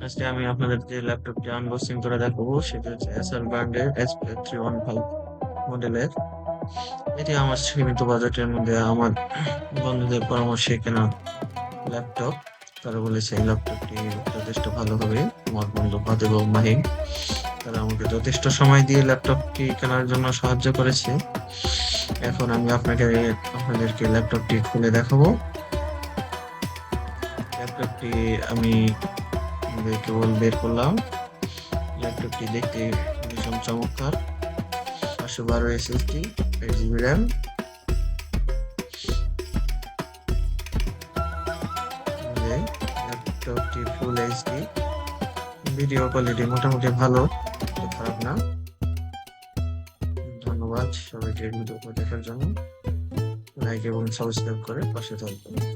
আজকে আমি আপনাদের যে ল্যাপটপটি আনবক্সিং করে দেখাবো সেটা হচ্ছে এসার ব্র্যান্ডের SP315 মডেলের। এটি আমার সীমিত বাজেটের মধ্যে আমার বন্ধুদের পরামর্শে কেনা ল্যাপটপ। তারা বলেছে এই ল্যাপটপটি যথেষ্ট ভালো হবে। আমার বন্ধু বাদে এবং মাহিম তারা আমাকে যথেষ্ট সময় দিয়ে ল্যাপটপটি কেনার জন্য সাহায্য করেছে। এখন আমি আপনাদেরকে ল্যাপটপটি খুলে দেখাবো। ল্যাপটপটি আমি কেবল বের করলাম। ল্যাপটপটি দেখতে ভীষণ চমৎকার। 512 SSD, 8 GB RAM। ল্যাপটপটি ফুল এইচডি, ভিডিও কোয়ালিটি মোটামুটি ভালো, খারাপ না। ধন্যবাদ সবাইকে ভিডিও দেখার জন্য। লাইক এবং সাবস্ক্রাইব করে পাশে থাকবেন।